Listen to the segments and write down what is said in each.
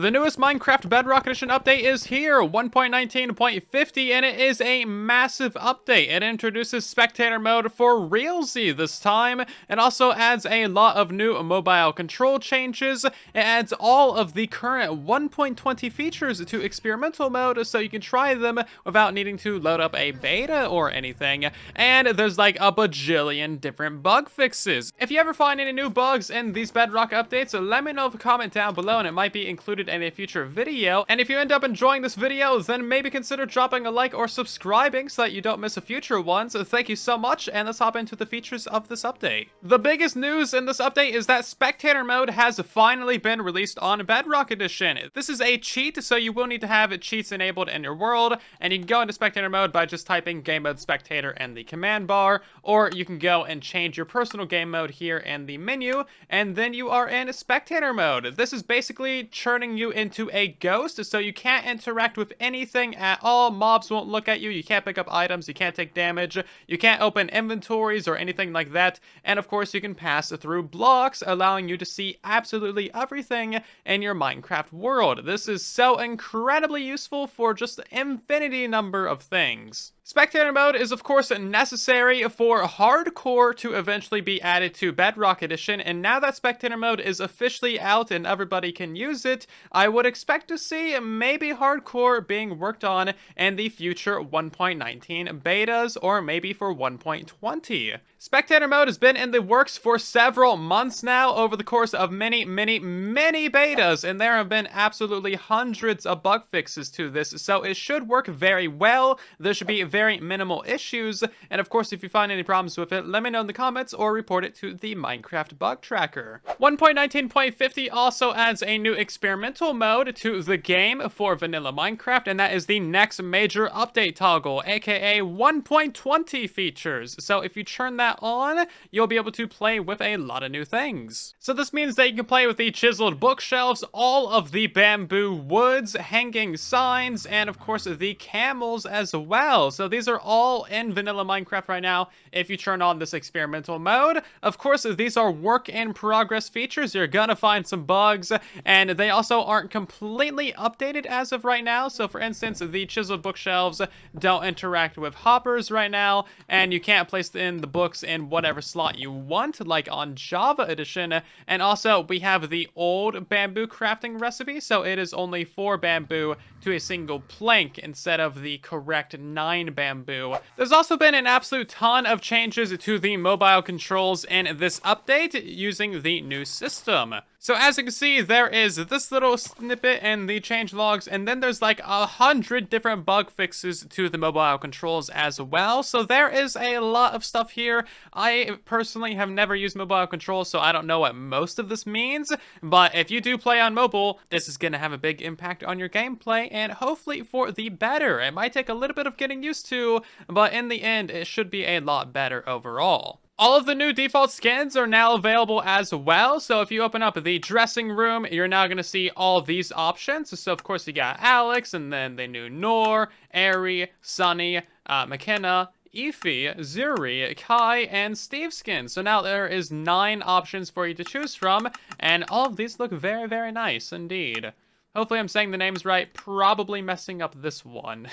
The newest Minecraft Bedrock Edition update is here, 1.19.50, and it is a massive update. It introduces Spectator mode for realsy this time. It also adds a lot of new mobile control changes. It adds all of the current 1.20 features to experimental mode so you can try them without needing to load up a beta or anything. And there's like a bajillion different bug fixes. If you ever find any new bugs in these Bedrock updates, let me know in a comment down below and it might be included in a future video. And if you end up enjoying this video, then maybe consider dropping a like or subscribing so that you don't miss a future one. So thank you so much, and let's hop into the features of this update. The biggest news in this update is that Spectator mode has finally been released on Bedrock Edition. This is a cheat, so you will need to have cheats enabled in your world, and you can go into Spectator mode by just typing game mode Spectator in the command bar, or you can go and change your personal game mode here in the menu, and then you are in Spectator mode. This is basically turning you into a ghost, so you can't interact with anything at all. Mobs won't look at you, you can't pick up items, you can't take damage, you can't open inventories or anything like that, and of course you can pass through blocks, allowing you to see absolutely everything in your Minecraft world. This is so incredibly useful for just an infinity number of things. Spectator mode is of course necessary for hardcore to eventually be added to Bedrock Edition, and now that Spectator mode is officially out and everybody can use it, I would expect to see maybe hardcore being worked on in the future 1.19 betas, or maybe for 1.20. Spectator mode has been in the works for several months now, over the course of many betas, and there have been absolutely hundreds of bug fixes to this, so it should work very well. There should be very minimal issues, and of course if you find any problems with it, let me know in the comments or report it to the Minecraft bug tracker. 1.19.50 also adds a new experimental mode to the game for vanilla Minecraft, and that is the next major update toggle, aka 1.20 features. So if you turn that on, you'll be able to play with a lot of new things. So this means that you can play with the chiseled bookshelves, all of the bamboo woods, hanging signs, and of course the camels as well. So these are all in vanilla Minecraft right now if you turn on this experimental mode. Of course, these are work in progress features. You're gonna find some bugs, and they also aren't completely updated as of right now. So for instance, the chiseled bookshelves don't interact with hoppers right now, and you can't place in the books in whatever slot you want, like on Java Edition. And also, we have the old bamboo crafting recipe, so it is only 4 bamboo to a single plank instead of the correct 9 bamboo. There's also been an absolute ton of changes to the mobile controls in this update using the new system. So as you can see, there is this little snippet in the changelogs, and then there's like 100 different bug fixes to the mobile controls as well. So there is a lot of stuff here. I personally have never used mobile controls, so I don't know what most of this means. But if you do play on mobile, this is going to have a big impact on your gameplay, and hopefully for the better. It might take a little bit of getting used to, but in the end, it should be a lot better overall. All of the new default skins are now available as well, so if you open up the dressing room, you're now going to see all these options. So of course you got Alex, and then the new Noor, Airy, Sunny, McKenna, Efi, Zuri, Kai, and Steve skins. So now there is 9 options for you to choose from, and all of these look very nice indeed. Hopefully I'm saying the names right, probably messing up this one.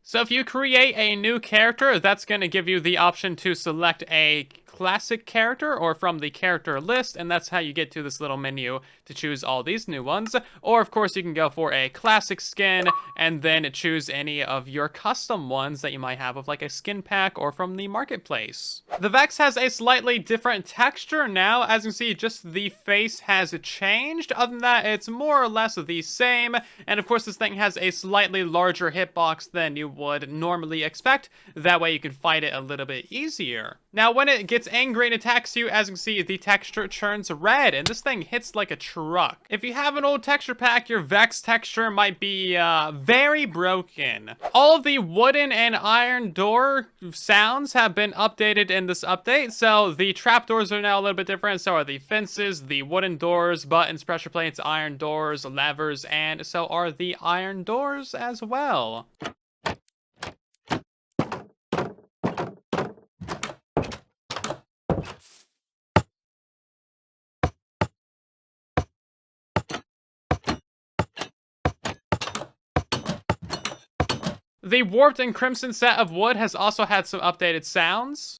So if you create a new character, that's going to give you the option to select a classic character or from the character list, and that's how you get to this little menu to choose all these new ones. Or of course you can go for a classic skin and then choose any of your custom ones that you might have of like a skin pack or from the marketplace. The Vex has a slightly different texture now. As you can see, just the face has changed. Other than that, it's more or less the same. And of course this thing has a slightly larger hitbox than you would normally expect. That way you can fight it a little bit easier. Now when it gets angry and attacks you, as you can see, the texture turns red, and this thing hits like a truck. If you have an old texture pack, your Vex texture might be very broken. All of the wooden and iron door sounds have been updated in this update, so the trapdoors are now a little bit different, so are the fences, the wooden doors, buttons, pressure plates, iron doors, levers, and so are the iron doors as well. The warped and crimson set of wood has also had some updated sounds.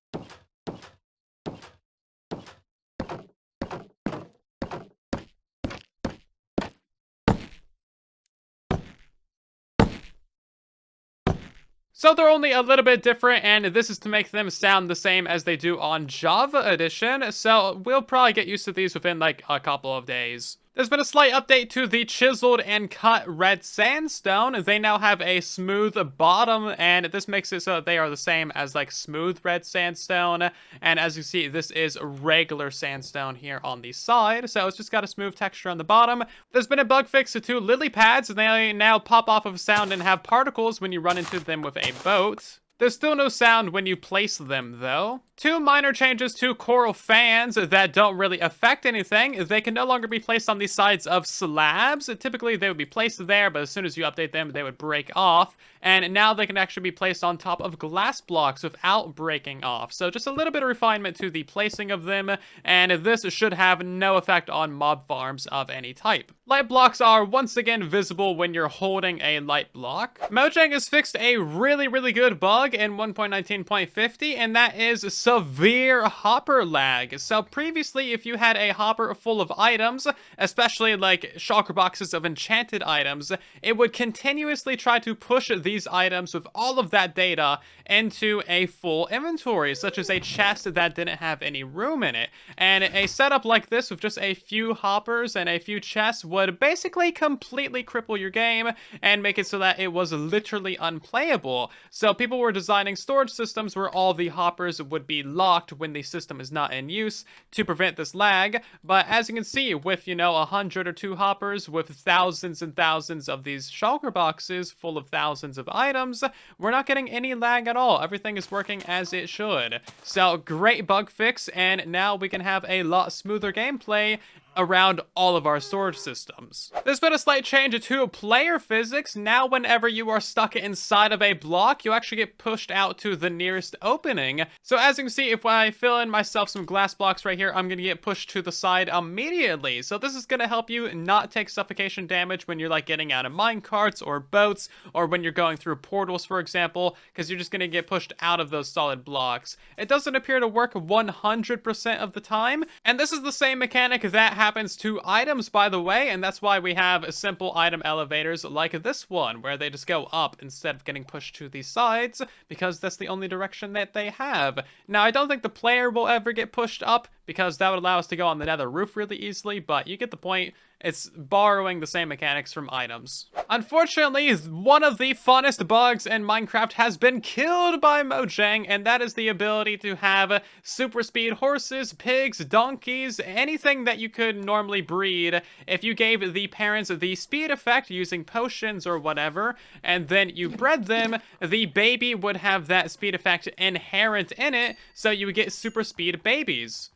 So they're only a little bit different, and this is to make them sound the same as they do on Java Edition, so we'll probably get used to these within like a couple of days. There's been a slight update to the chiseled and cut red sandstone. They now have a smooth bottom, and this makes it so that they are the same as like smooth red sandstone. And as you see, this is regular sandstone here on the side, so it's just got a smooth texture on the bottom. There's been a bug fix to lily pads, and they now pop off of sound and have particles when you run into them with a boat. There's still no sound when you place them, though. Two minor changes to coral fans that don't really affect anything. They can no longer be placed on the sides of slabs. Typically, they would be placed there, but as soon as you update them, they would break off. And now they can actually be placed on top of glass blocks without breaking off. So just a little bit of refinement to the placing of them, and this should have no effect on mob farms of any type. Light blocks are once again visible when you're holding a light block. Mojang has fixed a really good bug in 1.19.50, and that is severe hopper lag. So previously, if you had a hopper full of items, especially like shulker boxes of enchanted items, it would continuously try to push these items with all of that data into a full inventory, such as a chest that didn't have any room in it. And a setup like this with just a few hoppers and a few chests would basically completely cripple your game and make it so that it was literally unplayable. So people were designing storage systems where all the hoppers would be locked when the system is not in use to prevent this lag. But as you can see, with, 100 or 2 hoppers with thousands and thousands of these shulker boxes full of thousands of items, we're not getting any lag at all. Everything is working as it should. So great bug fix, and now we can have a lot smoother gameplay around all of our storage systems. There's been a slight change to player physics. Now whenever you are stuck inside of a block, you actually get pushed out to the nearest opening. So as you can see, if I fill in myself some glass blocks right here, I'm gonna get pushed to the side immediately. So this is gonna help you not take suffocation damage when you're like getting out of minecarts or boats, or when you're going through portals, for example, because you're just gonna get pushed out of those solid blocks. It doesn't appear to work 100% of the time, and this is the same mechanic that happens to items, by the way, and that's why we have simple item elevators like this one, where they just go up instead of getting pushed to the sides, because that's the only direction that they have. Now, I don't think the player will ever get pushed up, because that would allow us to go on the nether roof really easily, but you get the point. It's borrowing the same mechanics from items. Unfortunately, one of the funnest bugs in Minecraft has been killed by Mojang, and that is the ability to have super speed horses, pigs, donkeys, anything that you could normally breed. If you gave the parents the speed effect using potions or whatever, and then you bred them, the baby would have that speed effect inherent in it, so you would get super speed babies.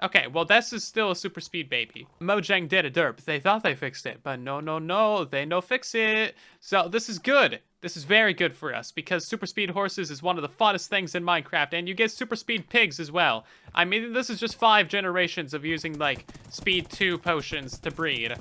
Okay, well, this is still a super speed baby. Mojang did a derp. They thought they fixed it, but no, they no fix it. So this is good. This is very good for us, because super speed horses is one of the funnest things in Minecraft, and you get super speed pigs as well. I mean, this is just 5 generations of using, like, speed 2 potions to breed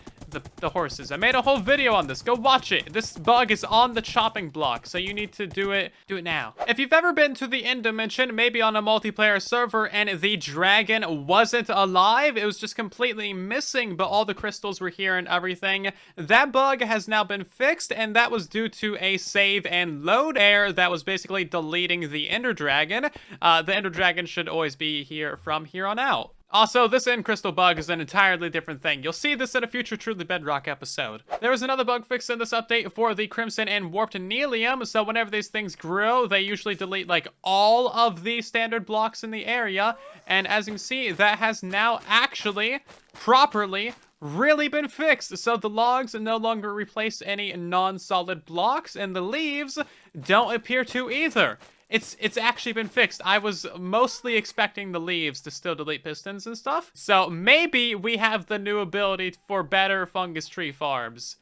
the horses. I made a whole video on this. Go watch it. This bug is on the chopping block, so you need to do it now. If you've ever been to the end dimension, maybe on a multiplayer server, and the dragon wasn't alive, it was just completely missing, but all the crystals were here and everything, that bug has now been fixed, and that was due to a save and load error that was basically deleting the ender dragon. The ender dragon should always be here from here on out. Also, this end crystal bug is an entirely different thing. You'll see this in a future Truly Bedrock episode. There was another bug fix in this update for the Crimson and Warped Nelium, so whenever these things grow, they usually delete, like, all of the standard blocks in the area, and as you can see, that has now actually, properly, really been fixed. So the logs no longer replace any non-solid blocks, and the leaves don't appear to either. It's actually been fixed. I was mostly expecting the leaves to still delete pistons and stuff. So maybe we have the new ability for better fungus tree farms.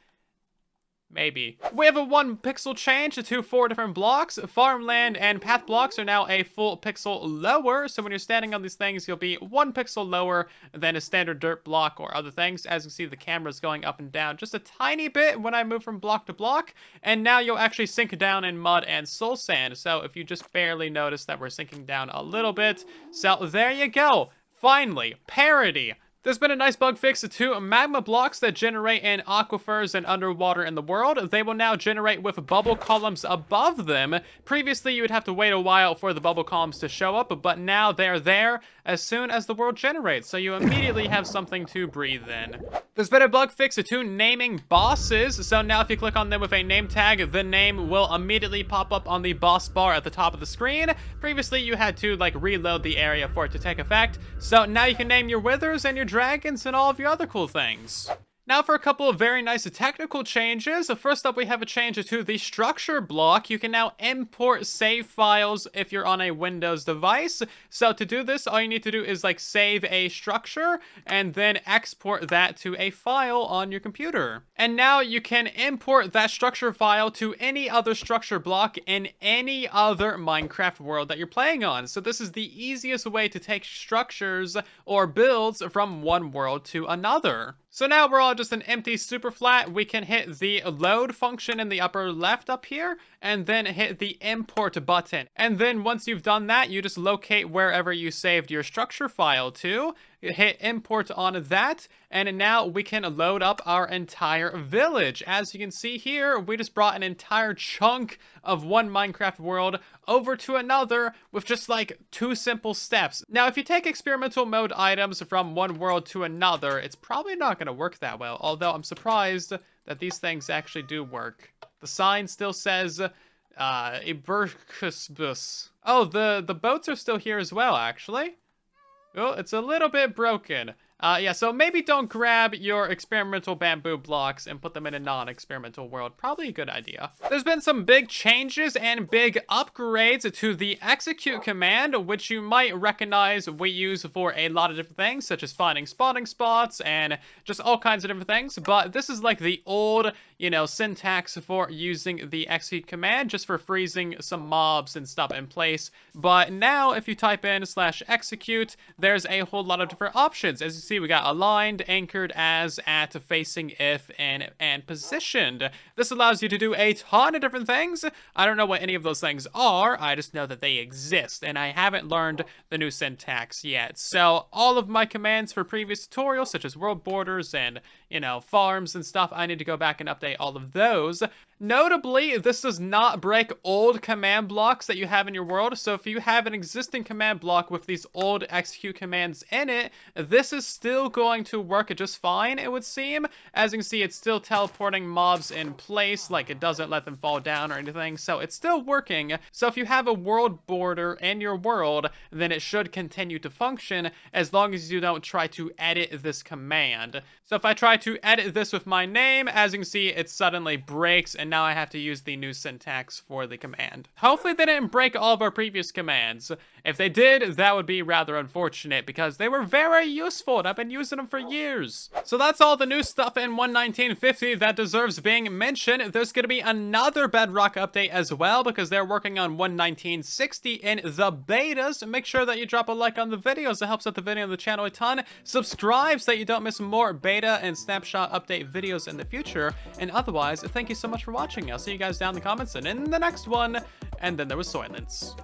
Maybe. We have a 1 pixel change to 4 different blocks. Farmland and path blocks are now a full pixel lower. So when you're standing on these things, you'll be 1 pixel lower than a standard dirt block or other things. As you can see, the camera's going up and down just a tiny bit when I move from block to block. And now you'll actually sink down in mud and soul sand. So if you just barely notice that we're sinking down a little bit. So there you go. Finally, parity. There's been a nice bug fix to magma blocks that generate in aquifers and underwater in the world. They will now generate with bubble columns above them. Previously, you would have to wait a while for the bubble columns to show up, but now they're there as soon as the world generates, so you immediately have something to breathe in. There's been a bug fix to naming bosses, so now if you click on them with a name tag, the name will immediately pop up on the boss bar at the top of the screen. Previously, you had to, like, reload the area for it to take effect, so now you can name your withers and your dragons and all of your other cool things. Now for a couple of very nice technical changes. First up, we have a change to the structure block. You can now import save files if you're on a Windows device. So to do this, all you need to do is like save a structure and then export that to a file on your computer. And now you can import that structure file to any other structure block in any other Minecraft world that you're playing on. So this is the easiest way to take structures or builds from one world to another. So now we're all just an empty super flat. We can hit the load function in the upper left up here and then hit the import button. And then once you've done that, you just locate wherever you saved your structure file to. Hit import on that, and now we can load up our entire village. As you can see here, we just brought an entire chunk of one Minecraft world over to another with just like 2 simple steps. Now, if you take experimental mode items from one world to another, it's probably not going to work that well, although I'm surprised that these things actually do work. The sign still says Ibercusbus. Oh, the boats are still here as well, actually. Oh, it's a little bit broken. Yeah, so maybe don't grab your experimental bamboo blocks and put them in a non-experimental world. Probably a good idea. There's been some big changes and big upgrades to the execute command, which you might recognize we use for a lot of different things, such as finding spawning spots and just all kinds of different things. But this is like the old, syntax for using the execute command, just for freezing some mobs and stuff in place. But now, if you type in /execute, there's a whole lot of different options. As you see, we got aligned, anchored as, at, facing, if, and positioned. This allows you to do a ton of different things. I don't know what any of those things are. I just know that they exist, and I haven't learned the new syntax yet. So all of my commands for previous tutorials, such as world borders and, farms and stuff, I need to go back and update all of those. Notably, this does not break old command blocks that you have in your world. So if you have an existing command block with these old execute commands in it, this is still going to work just fine, it would seem. As you can see, it's still teleporting mobs in place, like it doesn't let them fall down or anything. So it's still working. So if you have a world border in your world, then it should continue to function as long as you don't try to edit this command. So if I try to edit this with my name, as you can see, it suddenly breaks, and now I have to use the new syntax for the command. Hopefully they didn't break all of our previous commands. If they did, that would be rather unfortunate because they were very useful and I've been using them for years. So that's all the new stuff in 1.19.50 that deserves being mentioned. There's going to be another Bedrock update as well because they're working on 1.19.60 in the betas. Make sure that you drop a like on the videos. It helps out the video and the channel a ton. Subscribe so that you don't miss more beta and snapshot update videos in the future. And otherwise, thank you so much for watching. I'll see you guys down in the comments and in the next one. And then there was silence.